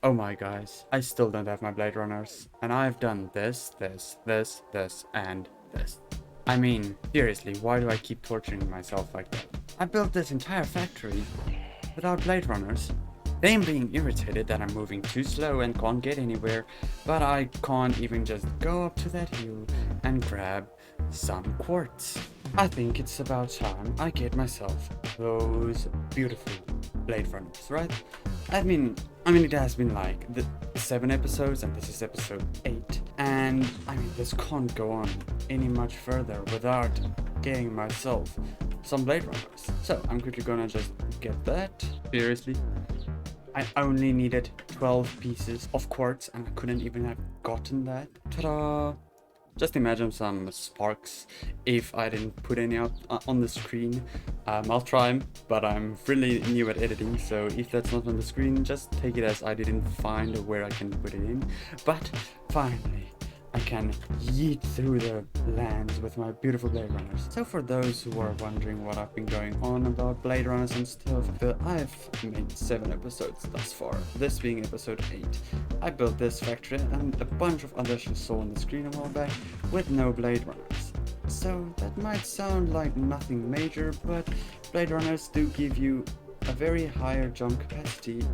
Oh my guys, I still don't have my Blade Runners. And I've done this, and this. I mean, seriously, why do I keep torturing myself like that? I built this entire factory without Blade Runners. Them being irritated that I'm moving too slow and can't get anywhere, but I can't even just go up to that hill and grab some quartz. I think it's about time I get myself those beautiful Blade Runners, right? I mean, it has been like 7 episodes, and this is episode 8, and I mean, this can't go on any much further without getting myself some Blade Runners. So I'm quickly gonna just get that. Seriously, I only needed 12 pieces of quartz, and I couldn't even have gotten that. Ta-da! Just imagine some sparks if I didn't put any up on the screen. I'll try, but I'm really new at editing, so if that's not on the screen, just take it as I didn't find where I can put it in. But finally, I can yeet through the lands with my beautiful Blade Runners. So for those who are wondering what I've been going on about Blade Runners and stuff, I've made 7 episodes thus far, this being episode 8. I built this factory and a bunch of others you saw on the screen a while back with no Blade Runners. So that might sound like nothing major, but Blade Runners do give you a very higher jump capacity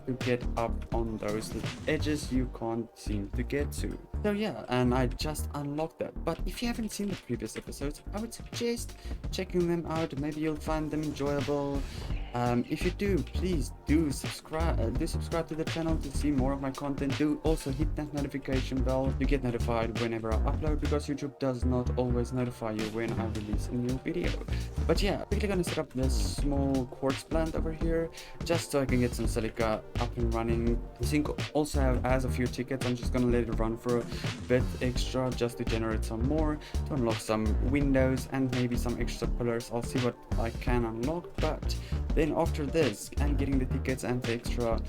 to get up on those edges you can't seem to get to. So yeah, and I just unlocked that. But if you haven't seen the previous episodes, I would suggest checking them out. Maybe you'll find them enjoyable. If you do, please do subscribe to the channel to see more of my content. Do also hit that notification bell to get notified whenever I upload, because YouTube does not always notify you when I release a new video. But yeah, quickly gonna set up this small quartz plant over here just so I can get some silica up and running. The sink also has a few tickets. I'm just gonna let it run for a bit extra just to generate some more, to unlock some windows and maybe some extra pillars. I'll see what I can unlock, but then after this and getting the tickets and the extra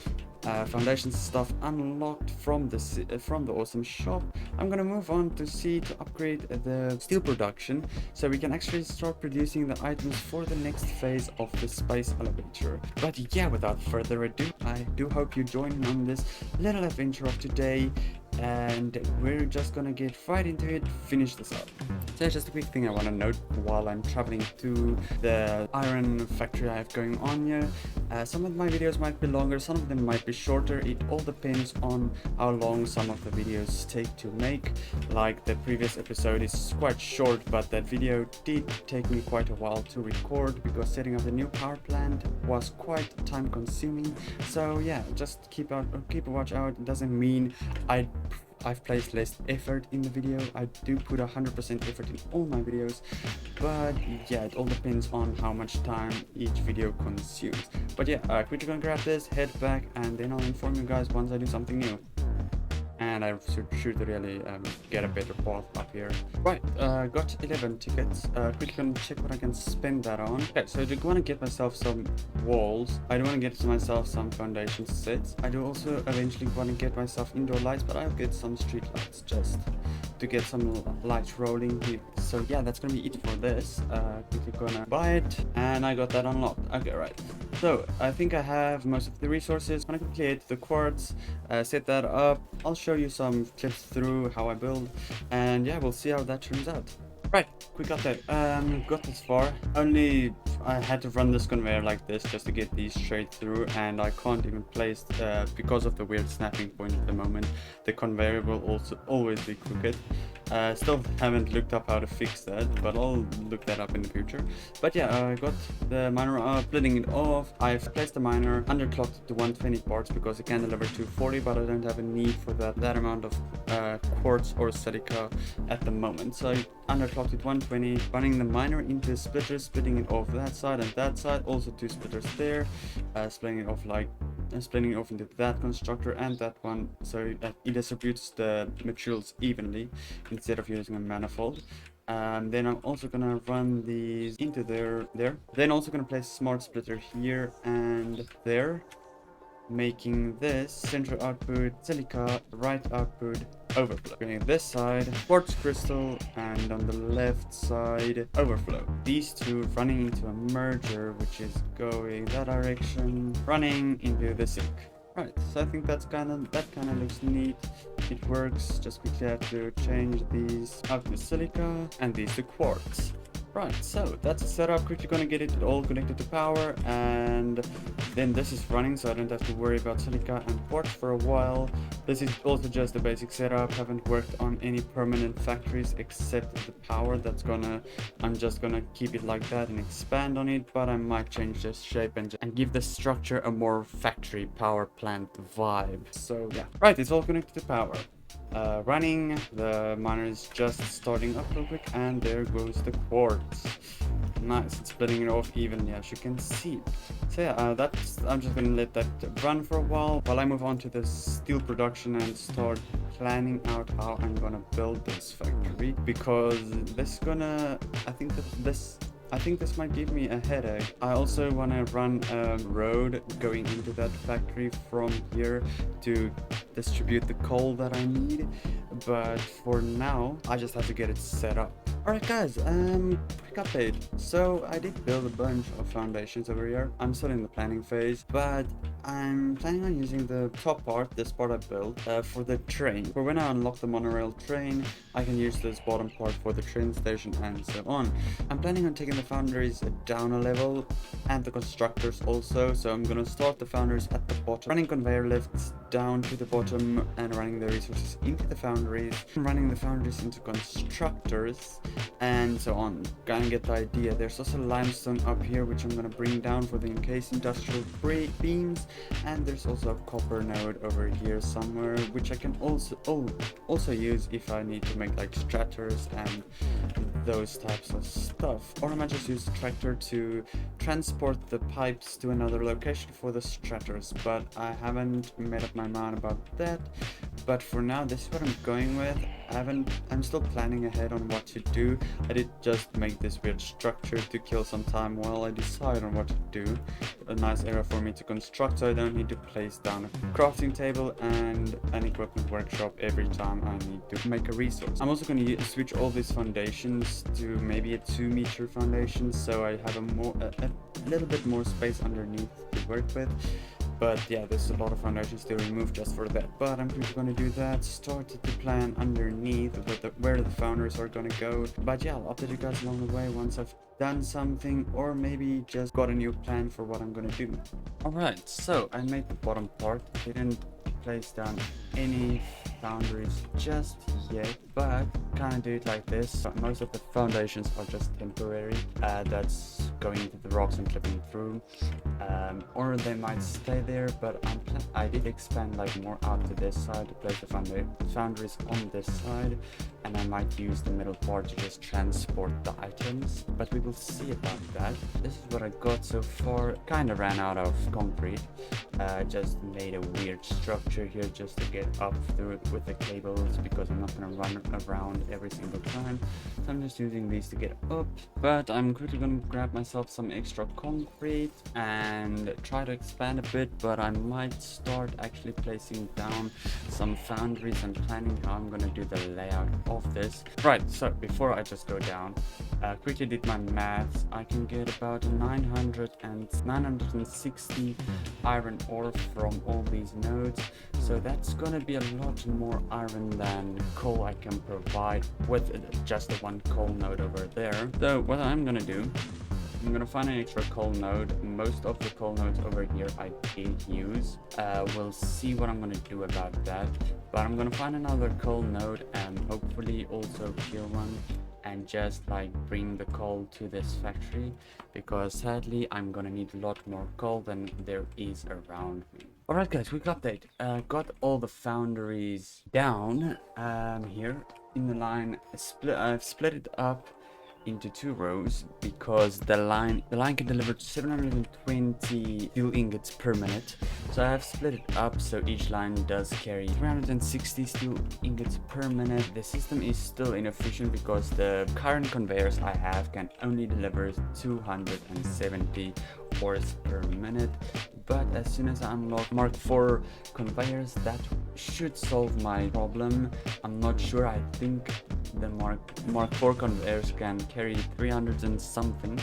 foundation stuff unlocked from the awesome shop, I'm gonna move on to see to upgrade the steel production so we can actually start producing the items for the next phase of the space elevator. But yeah, without further ado, I do hope you join me on this little adventure of today, and we're just gonna get right into it, finish this up. So just a quick thing I want to note while I'm traveling to the iron factory I have going on here. Some of my videos might be longer, some of them might be shorter. It all depends on how long some of the videos take to make. Like the previous episode is quite short, but that video did take me quite a while to record because setting up the new power plant was quite time consuming. So yeah, just keep a watch out. It doesn't mean I've placed less effort in the video. I do put 100% effort in all my videos, but yeah, it all depends on how much time each video consumes. But yeah, quickly gonna grab this, head back, and then I'll inform you guys once I do something new. And I should really get a better path up here. Right, got 11 tickets. Quickly gonna check what I can spend that on. Okay, so I do want to get myself some walls. I do want to get myself some foundation sets. I do also eventually want to get myself indoor lights, but I'll get some street lights just to get some lights rolling here. So yeah, that's gonna be it for this. Quickly gonna buy it, and I got that unlocked. Okay, right. So I think I have most of the resources. I'm gonna quickly hit the quartz, set that up. I'll show you some clips through how I build, and yeah, we'll see how that turns out. Right, quick update. Got this far. Only I had to run this conveyor like this just to get these straight through, and I can't even place because of the weird snapping point at the moment. The conveyor will also always be crooked. Still haven't looked up how to fix that, but I'll look that up in the future. But yeah, I got the miner up, splitting it off. I've placed the miner, underclocked it to 120 parts because it can deliver 240, but I don't have a need for that amount of quartz or silica at the moment. So I underclocked it 120, running the miner into a splitter, splitting it off that side and that side, also 2 splitters there, splitting it off into that constructor and that one, so that it distributes the materials evenly instead of using a manifold. Then I'm also gonna run these into there. Then also gonna place a smart splitter here and there, making this center output silica, right output overflow. Going this side quartz crystal, and on the left side overflow. These two running into a merger which is going that direction, running into the sink. Right, so I think that kind of looks neat. It works. Just quickly have to change these out to silica and these to quartz. Right, so that's the setup. Quickly gonna get it all connected to power, and then this is running, so I don't have to worry about silica and quartz for a while. This is also just a basic setup. Haven't worked on any permanent factories except the power. I'm just gonna keep it like that and expand on it, but I might change this shape and give the structure a more factory power plant vibe. So yeah, right, it's all connected to power. Running, the miner is just starting up real quick, and there goes the quartz. Nice, it's splitting it off evenly, as you can see. So yeah, I'm just gonna let that run for a while I move on to the steel production and start planning out how I'm gonna build this factory, because I think this might give me a headache. I also want to run a road going into that factory from here to distribute the coal that I need, but for now I just have to get it set up. Alright guys, quick update. So I did build a bunch of foundations over here. I'm still in the planning phase, but I'm planning on using the top part, this part I built, for the train. For when I unlock the monorail train, I can use this bottom part for the train station and so on. I'm planning on taking the foundries down a level and the constructors also, so I'm gonna start the foundries at the bottom, running conveyor lifts down to the bottom and running the resources into the foundries, running the foundries into constructors, and so on. Gonna get the idea. There's also limestone up here which I'm gonna bring down for the encased industrial beams, and there's also a copper node over here somewhere which I can also use if I need to make like stratters and those types of stuff, or I might just use a tractor to transport the pipes to another location for the stratters, but I haven't made up my mind about that. But for now, this is what I'm going with. I'm still planning ahead on what to do. I did just make this weird structure to kill some time while I decide on what to do. A nice area for me to construct, so I don't need to place down a crafting table and an equipment workshop every time I need to make a resource. I'm also going to switch all these foundations to maybe a 2-meter foundation, so I have a little bit more space underneath to work with. But yeah, there's a lot of foundations to remove just for that. But I'm going to do that, started to plan underneath where the foundries are going to go. But yeah, I'll update you guys along the way once I've done something, or maybe just got a new plan for what I'm going to do. Alright, so I made the bottom part. Didn't place down any foundries just yet, but kind of do it like this. Most of the foundations are just temporary. That's going into the rocks and clipping through, or they might stay there, but I did expand like more out to this side to place the foundries on this side, and I might use the middle part to just transport the items, but we will see about that. This is what I got so far. Kind of ran out of concrete. Just made a weird structure here just to get up through it with the cables, because I'm not going to run around every single time, so I'm just using these to get up. But I'm quickly going to grab myself some extra concrete and try to expand a bit, but I might start actually placing down some foundries and planning how I'm going to do the layout of this. Right, so before I just go down, quickly did my maths. I can get about 960 iron ore from all these nodes, so that's gonna be a lot more iron than coal I can provide with just the one coal node over there. So what I'm gonna do, I'm gonna find an extra coal node. Most of the coal nodes over here I did use. We'll see what I'm gonna do about that, but I'm gonna find another coal node and hopefully also kill one and just like bring the coal to this factory, because sadly I'm gonna need a lot more coal than there is around me. Alright guys, quick update. Got all the foundries down here in the line. I've split it up into 2 rows because the line can deliver 720 steel ingots per minute, so I have split it up so each line does carry 360 steel ingots per minute. The system is still inefficient because the current conveyors I have can only deliver 270 ores per minute. but as soon as I unlock Mark 4 conveyors, that should solve my problem. I'm not sure. I think the Mark 4 conveyors can carry 300 and something.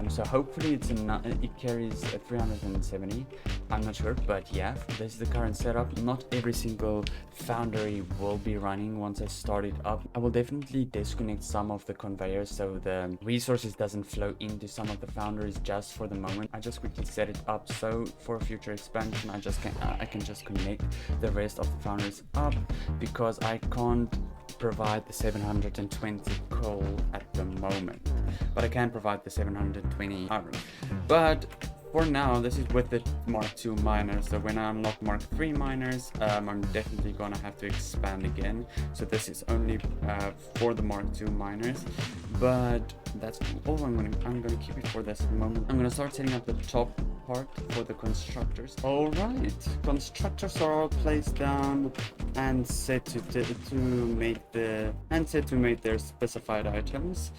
So hopefully it carries 370. I'm not sure, but yeah, this is the current setup. Not every single foundry will be running once I start it up. I will definitely disconnect some of the conveyors so the resources doesn't flow into some of the foundries just for the moment. I just quickly set it up so for future expansion I can just connect the rest of the foundries up, because I can't provide the 720 coal at the moment, but I can provide the 720 iron. But for now, this is with the Mark II miners. So when I unlock Mark III miners, I'm definitely gonna have to expand again. So this is only for the Mark II miners, but that's all I'm gonna keep it for this moment. I'm gonna start setting up the top part for the constructors. All right, constructors are all placed down and set to make their specified items.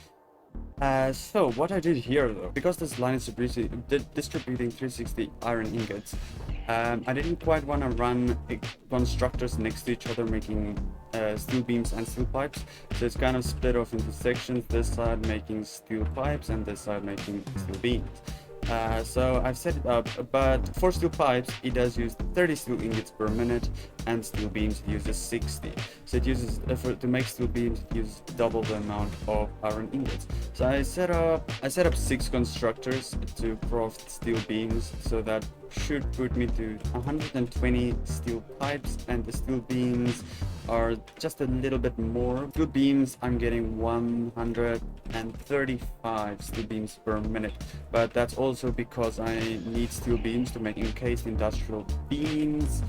So what I did here though, because this line is distributing 360 iron ingots, I didn't quite want to run constructors next to each other making steel beams and steel pipes, so it's kind of split off into sections, this side making steel pipes and this side making steel beams. So I've set it up, but for steel pipes it does use 30 steel ingots per minute, and steel beams it uses 60. So it uses to make steel beams it uses double the amount of iron ingots. So I set up 6 constructors to craft steel beams, so that should put me to 120 steel pipes, and the steel beams are just a little bit more. Steel beams, I'm getting 135 steel beams per minute, but that's also because I need steel beams to make encased industrial beams,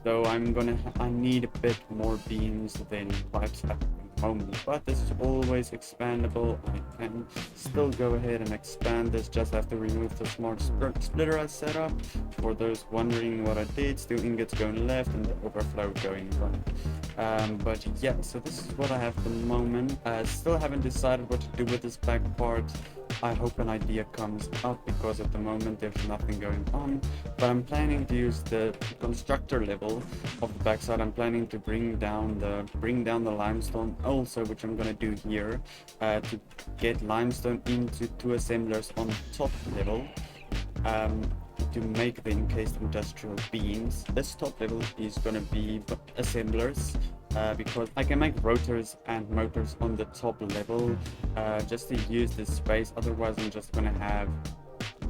so I need a bit more beams than pipes at the moment, but this is always expandable. I can still go ahead and expand this, just have to remove the smart splitter I set up. For those wondering what I did, steel ingots going left and the overflow going right. But yeah, so this is what I have at the moment. I still haven't decided what to do with this back part. I hope an idea comes up, because at the moment there's nothing going on, but I'm planning to use the constructor level of the backside. I'm planning to bring down the limestone also, which I'm gonna do here, to get limestone into 2 assemblers on top level, to make the encased industrial beams. This top level is gonna be assemblers, because I can make rotors and motors on the top level, just to use this space. Otherwise I'm just gonna have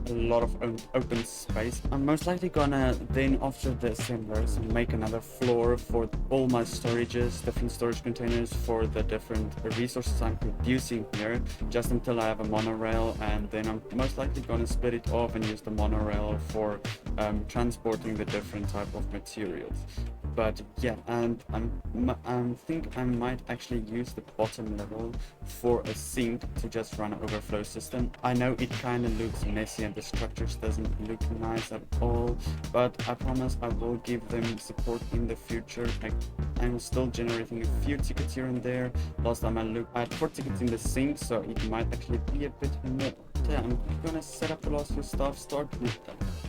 a lot of open space. I'm most likely gonna then, after the assemblers, make another floor for all my storages, different storage containers for the different resources I'm producing here, just until I have a monorail, and then I'm most likely gonna split it off and use the monorail for transporting the different type of materials. But yeah, and I think I might actually use the bottom level for a sink to just run an overflow system. I know it kind of looks messy and the structures doesn't look nice at all, but I promise I will give them support in the future. I'm still generating a few tickets here and there. Last time I looked, I had 4 tickets in the sink, so it might actually be a bit more. Yeah, I'm gonna set up the last few stuff, start with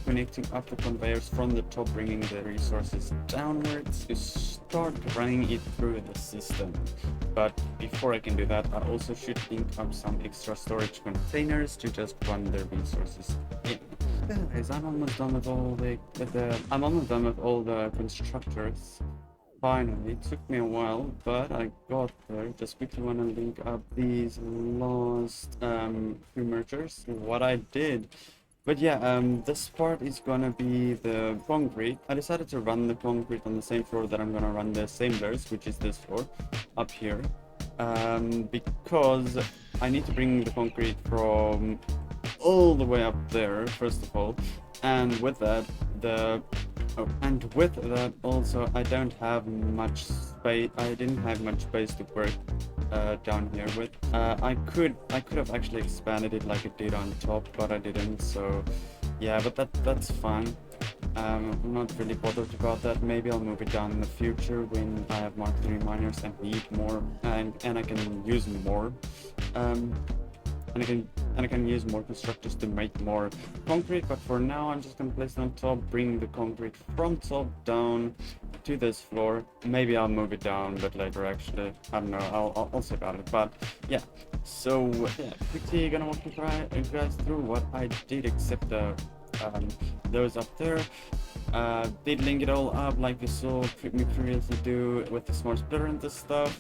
connecting up the conveyors from the top, bringing the resources downwards to start running it through the system. But before I can do that, I also should link up some extra storage containers to just run the resources in. Guys, I'm almost done with all the constructors. Finally, it took me a while, but I got there. Just quickly want to link up these last few mergers, what I did. But yeah, this part is gonna be the concrete. I decided to run the concrete on the same floor that I'm gonna run the assemblers, which is this floor up here, because I need to bring the concrete from all the way up there first of all, and with that also I don't have much space. I didn't have much space to work down here with. I could have actually expanded it like it did on top, but I didn't. So yeah, but that's fine. I'm not really bothered about that. Maybe I'll move it down in the future when I have Mark III miners and need more, and I can use more. and I can use more constructors to make more concrete. But for now, I'm just gonna place it on top, bring the concrete from top down to this floor. Maybe I'll move it down, but later actually, I don't know. I'll say about it. But yeah, so yeah, quickly gonna walk you guys through what I did, except those up there. Did link it all up like you saw me previously do with the smart splitter and this stuff.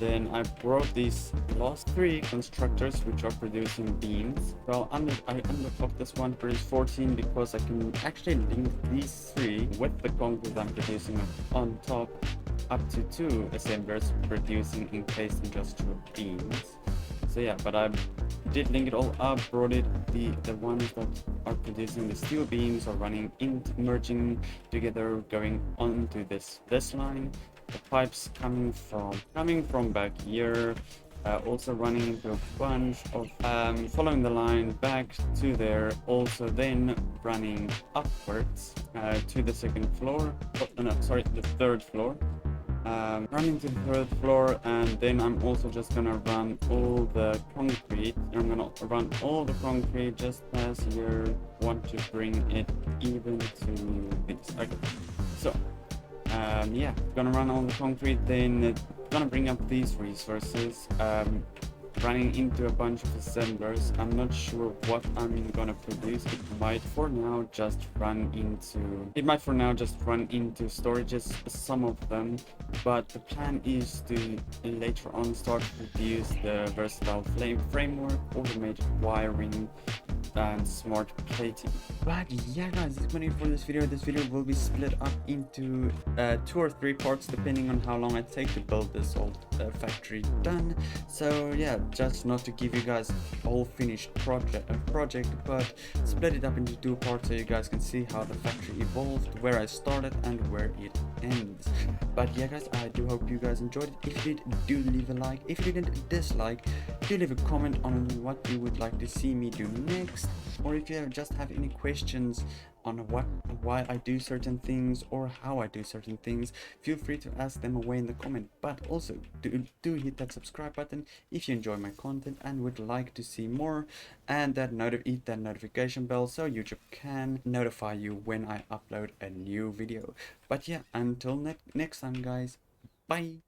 Then I brought these last three constructors which are producing beams. Well, I underclocked this one to produce 14 because I can actually link these three with the concrete I'm producing on top up to 2 assemblers producing encased industrial beams. So yeah, but I did link it all up, brought it, the ones that are producing the steel beams are running into, merging together, going onto this line. The pipes coming from back here, also running into a bunch of following the line back to there, also then running upwards to the second floor. Oh, no, sorry, the third floor. Running to the third floor, and then I'm also just gonna run all the concrete. I'm gonna run all the concrete just as you want to bring it even to this. Okay, so yeah, gonna run all the concrete, then gonna bring up these resources. Running into a bunch of assemblers. I'm not sure what I'm gonna produce. It might for now just run into storages, some of them, but the plan is to later on start to produce the versatile framework, automated wiring, and smart plating. But yeah guys, that's gonna be for this video. This video will be split up into 2 or 3 parts depending on how long I take to build this old factory done. So yeah, just not to give you guys all finished project, but split it up into 2 parts so you guys can see how the factory evolved, where I started and where it ends. But yeah guys, I do hope you guys enjoyed it. If you did, do leave a like. If you didn't, dislike. Do leave a comment on what you would like to see me do next, or if you just have any questions on why I do certain things or how I do certain things, feel free to ask them away in the comment. But also do hit that subscribe button if you enjoy my content and would like to see more, and hit that notification bell so YouTube can notify you when I upload a new video. But yeah, until next time guys, bye.